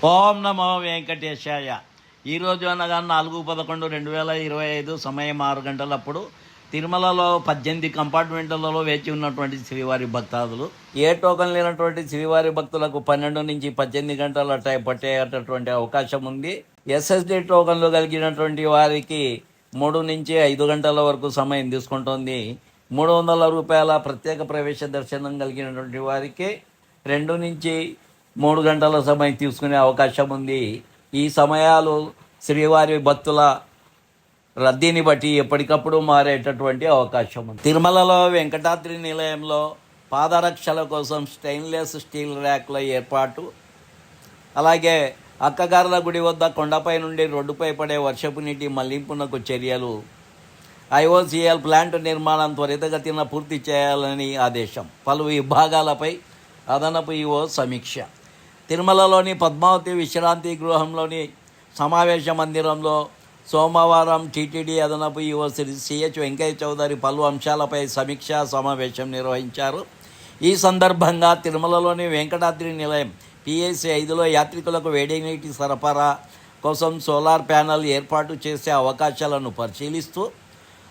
ఓం నమో వెంకటేశాయ. ఈరోజు అనగా 4/11/2025 సమయం 6 గంటలప్పుడు తిరుమలలో 18 కంపార్ట్మెంట్లలో వేచి ఉన్నటువంటి శ్రీవారి భక్తాదులు, ఏ టోకన్ లేనటువంటి శ్రీవారి భక్తులకు 12 నుంచి 18 గంటల టైం పట్టేటటువంటి అవకాశం ఉంది. ఎస్ఎస్డి టోకన్లు కలిగినటువంటి వారికి 3 నుంచి 5 గంటల వరకు సమయం తీసుకుంటుంది. 300 రూపాయల ప్రత్యేక ప్రవేశ దర్శనం కలిగినటువంటి వారికి 2 నుంచి 3 గంటల సమయం తీసుకునే అవకాశం ఉంది. ఈ సమయాలు శ్రీవారి భక్తుల రద్దీని బట్టి ఎప్పటికప్పుడు మారేటటువంటి అవకాశం ఉంది. తిరుమలలో వెంకటాద్రి నిలయంలో పాదరక్షల కోసం స్టెయిన్లెస్ స్టీల్ ర్యాక్ల ఏర్పాటు, అలాగే అక్కగారుల గుడి వద్ద కొండపై నుండి రోడ్డుపై పడే వర్షపు నీటి మళ్లింపునకు చర్యలు, ఐఓసిఎల్ ప్లాంట్ నిర్మాణం త్వరితగతిన పూర్తి చేయాలని ఆదేశం, పలు విభాగాలపై అదనపు ఈవో సమీక్ష. తిరుమలలోని పద్మావతి విశ్రాంతి గృహంలోని సమావేశ మందిరంలో సోమవారం టీటీడీ అదనపు ఈవో శ్రీ సిహెచ్ వెంకయ్య చౌదరి పలు అంశాలపై సమీక్షా సమావేశం నిర్వహించారు. ఈ సందర్భంగా తిరుమలలోని వెంకటాద్రి నిలయం పిఎస్సి 5లో యాత్రికులకు వేడి నీటి సరఫరా కోసం సోలార్ ప్యానెల్ ఏర్పాటు చేసే అవకాశాలను పరిశీలిస్తూ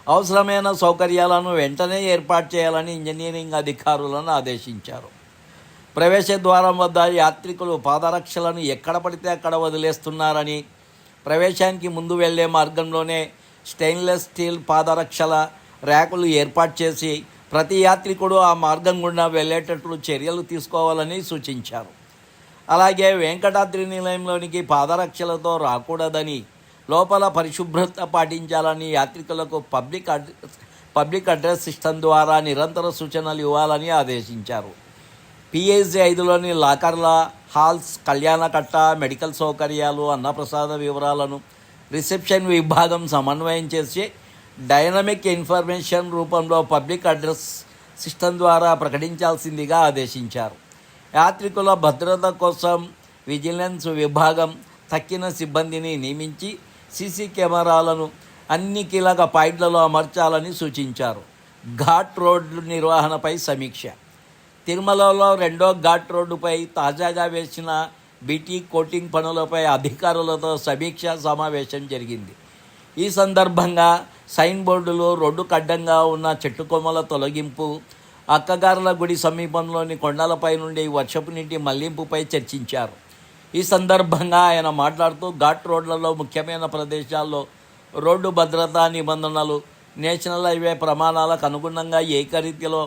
అవసరమైన సౌకర్యాలను వెంటనే ఏర్పాటు చేయాలని ఇంజనీరింగ్ అధికారులను ఆదేశించారు. ప్రవేశ ద్వారం వద్ద యాత్రికులు పాదరక్షలను ఎక్కడ పడితే అక్కడ వదిలేస్తున్నారని, ప్రవేశానికి ముందు వెళ్లే మార్గంలోనే స్టెయిన్లెస్ స్టీల్ పాదరక్షల ర్యాకులు ఏర్పాటు చేసి ప్రతి యాత్రికుడు ఆ మార్గం గుండా వెళ్లేటట్లు చర్యలు తీసుకోవాలని సూచించారు. అలాగే వెంకటాద్రి నిలయంలోనికి పాదరక్షలతో రాకూడదని, లోపల పరిశుభ్రత పాటించాలని, యాత్రికులకు పబ్లిక్ అడ్రస్ సిస్టమ్ ద్వారా నిరంతర సూచనలు ఇవ్వాలని ఆదేశించారు. పిఎస్సి 5లోని లాకర్ల, హాల్స్, కళ్యాణకట్ట, మెడికల్ సౌకర్యాలు, అన్నప్రసాద వివరాలను రిసెప్షన్ విభాగం సమన్వయం చేసి డైనమిక్ ఇన్ఫర్మేషన్ రూపంలో పబ్లిక్ అడ్రస్ సిస్టమ్ ద్వారా ప్రకటించాల్సిందిగా ఆదేశించారు. యాత్రికుల భద్రత కోసం విజిలెన్స్ విభాగం తక్కిన సిబ్బందిని నియమించి సీసీ కెమెరాలను అన్ని కీలక పాయింట్లలో అమర్చాలని సూచించారు. ఘాట్ రోడ్డు నిర్వహణపై సమీక్ష. తిరుమలలో 2వ ఘాట్ రోడ్డుపై తాజాగా వేసిన బీటీ కోటింగ్ పనులపై అధికారులతో సమీక్షా సమావేశం జరిగింది. ఈ సందర్భంగా సైన్ బోర్డులు, రోడ్డుకు అడ్డంగా ఉన్న చెట్టు కొమ్మల తొలగింపు, అక్కగారుల గుడి సమీపంలోని కొండలపై నుండి వర్షపు నీటి మళ్లింపుపై చర్చించారు. ఈ సందర్భంగా ఆయన మాట్లాడుతూ ఘాట్ రోడ్లలో ముఖ్యమైన ప్రదేశాల్లో రోడ్డు భద్రతా నిబంధనలు, నేషనల్ హైవే ప్రమాణాలకు అనుగుణంగా ఏకరీతిలో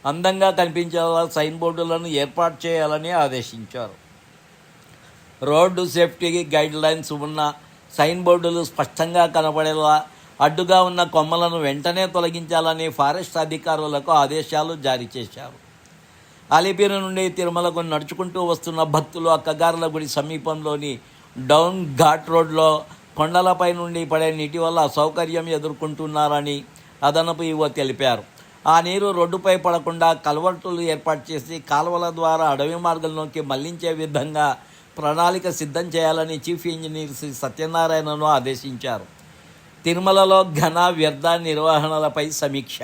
అందంగా కనిపించేలా సైన్ బోర్డులను ఏర్పాటు చేయాలని ఆదేశించారు. రోడ్డు సేఫ్టీ గైడ్ లైన్స్ ఉన్న సైన్ బోర్డులు స్పష్టంగా కనబడేలా అడ్డుగా ఉన్న కొమ్మలను వెంటనే తొలగించాలని ఫారెస్ట్ అధికారులకు ఆదేశాలు జారీ చేశారు. అలిపిరి నుండి తిరుమలకు నడుచుకుంటూ వస్తున్న భక్తులు అక్కగారుల గుడి సమీపంలోని డౌన్ ఘాట్ రోడ్లో కొండలపై నుండి పడే నీటి వల్ల అసౌకర్యం ఎదుర్కొంటున్నారని అదనపు ఈవో తెలిపారు. ఆ నీరు రోడ్డుపై పడకుండా కల్వర్టులు ఏర్పాటు చేసి కాలువల ద్వారా అడవి మార్గంలోకి మళ్లించే విధంగా ప్రణాళిక సిద్ధం చేయాలని చీఫ్ ఇంజనీర్ శ్రీ సత్యనారాయణను ఆదేశించారు. తిరుమలలో ఘన వ్యర్థ నిర్వహణలపై సమీక్ష.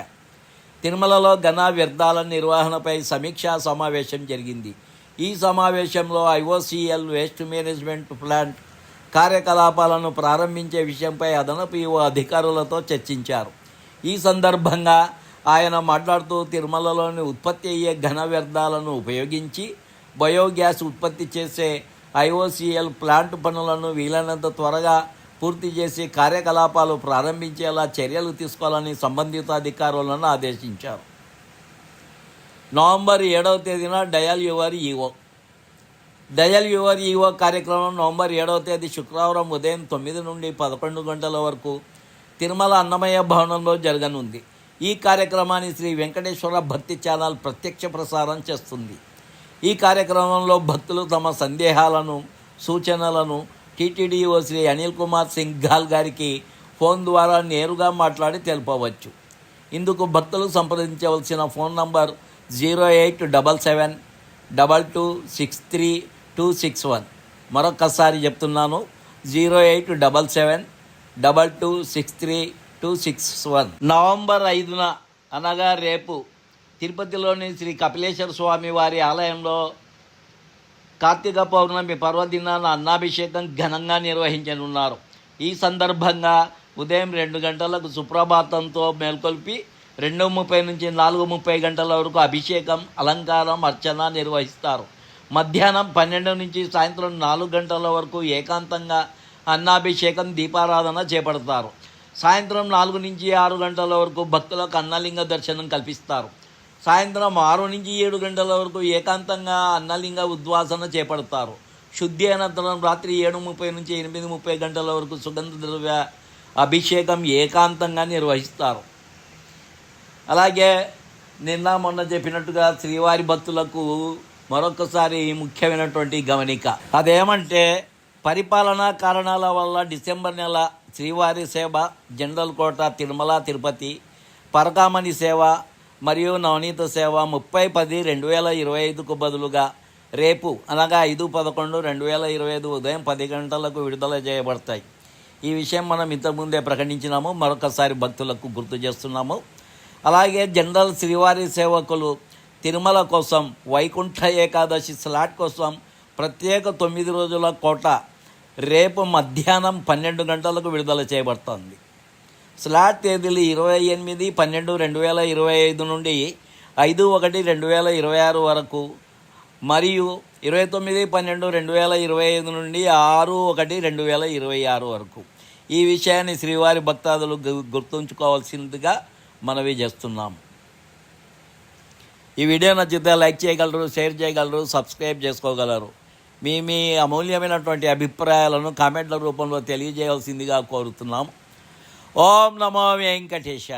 తిరుమలలో ఘన వ్యర్థాల నిర్వహణపై సమీక్షా సమావేశం జరిగింది. ఈ సమావేశంలో ఐఓసిఎల్ వేస్ట్ మేనేజ్మెంట్ ప్లాంట్ కార్యకలాపాలను ప్రారంభించే విషయంపై అదనపు ఈవో అధికారులతో చర్చించారు. ఈ సందర్భంగా ఆయన మాట్లాడుతూ తిరుమలలోని ఉత్పత్తి అయ్యే ఘన వ్యర్థాలను ఉపయోగించి బయోగ్యాస్ ఉత్పత్తి చేసే ఐఓసిఎల్ ప్లాంట్ పనులను వీలైనంత త్వరగా పూర్తి చేసి కార్యకలాపాలు ప్రారంభించేలా చర్యలు తీసుకోవాలని సంబంధిత అధికారులను ఆదేశించారు. నవంబర్ 7వ తేదీన డయల్ యువర్ ఈవో కార్యక్రమం నవంబర్ 7వ తేదీ శుక్రవారం ఉదయం 9 నుండి 11 గంటల వరకు తిరుమల అన్నమయ్య భవనంలో జరగనుంది. ఈ కార్యక్రమాన్ని శ్రీ వెంకటేశ్వర భక్తి ఛానల్ ప్రత్యక్ష ప్రసారం చేస్తుంది. ఈ కార్యక్రమంలో భక్తులు తమ సందేహాలను, సూచనలను టీటీడీఓ శ్రీ అనిల్ కుమార్ సింఘాల్ గారికి ఫోన్ ద్వారా నేరుగా మాట్లాడి తెలుపవచ్చు. ఇందుకు భక్తులు సంప్రదించవలసిన ఫోన్ నంబర్ 0877 2263 261. మరొకసారి చెప్తున్నాను, 0877 2263 261. నవంబర్ 5న అనగా రేపు తిరుపతిలోని శ్రీ కపిలేశ్వర స్వామి వారి ఆలయంలో కార్తీక పౌర్ణమి పర్వదినాన అన్నాభిషేకం ఘనంగా నిర్వహించనున్నారు. ఈ సందర్భంగా ఉదయం 2 గంటలకు సుప్రభాతంతో మేల్కొల్పి 2:30 నుంచి 4:30 గంటల వరకు అభిషేకం, అలంకారం, అర్చన నిర్వహిస్తారు. మధ్యాహ్నం 12 నుంచి సాయంత్రం 4 గంటల వరకు ఏకాంతంగా అన్నాభిషేకం, దీపారాధన చేపడతారు. సాయంత్రం 4 నుంచి 6 గంటల వరకు భక్తులకు అన్నలింగ దర్శనం కల్పిస్తారు. సాయంత్రం 6 నుంచి 7 గంటల వరకు ఏకాంతంగా అన్నలింగ ఉద్వాసన చేపడతారు. శుద్ధి అనంతరం రాత్రి 7:30 నుంచి 8:30 గంటల వరకు సుగంధ ద్రవ్య అభిషేకం ఏకాంతంగా నిర్వహిస్తారు. అలాగే నిన్న మొన్న చెప్పినట్టుగా శ్రీవారి భక్తులకు మరొకసారి ముఖ్యమైనటువంటి గమనిక, అదేమంటే పరిపాలనా కారణాల వల్ల డిసెంబర్ నెల శ్రీవారి సేవ, జనరల్ కోట, తిరుమల తిరుపతి, పరకామణి సేవ మరియు నవనీత సేవ 30/10/2025కు బదులుగా రేపు అనగా 5/11/2025 ఉదయం 10 గంటలకు విడుదల చేయబడతాయి. ఈ విషయం మనం ఇంతకుముందే ప్రకటించినాము, మరొకసారి భక్తులకు గుర్తు చేస్తున్నాము. అలాగే జనరల్ శ్రీవారి సేవకులు తిరుమల కోసం వైకుంఠ ఏకాదశి స్లాట్ కోసం ప్రత్యేక 9 రోజుల కోట రేపు మధ్యాహ్నం 12 గంటలకు విడుదల చేయబడుతుంది. స్లాట్ తేదీలు 28/12/2025 నుండి 5/1/2026 వరకు మరియు 29/12/2025 నుండి 6/1/2026 వరకు. ఈ విషయాన్ని శ్రీవారి భక్తాదులు గుర్తుంచుకోవాల్సిందిగా మనవి చేస్తున్నాం. ఈ వీడియో నచ్చితే లైక్ చేయగలరు, షేర్ చేయగలరు, సబ్స్క్రైబ్ చేసుకోగలరు. మీ అమూల్యమైనటువంటి అభిప్రాయాలను కామెంట్ల రూపంలో తెలియజేయాల్సిందిగా కోరుతున్నాం. ఓం నమో వెంకటేశాయ.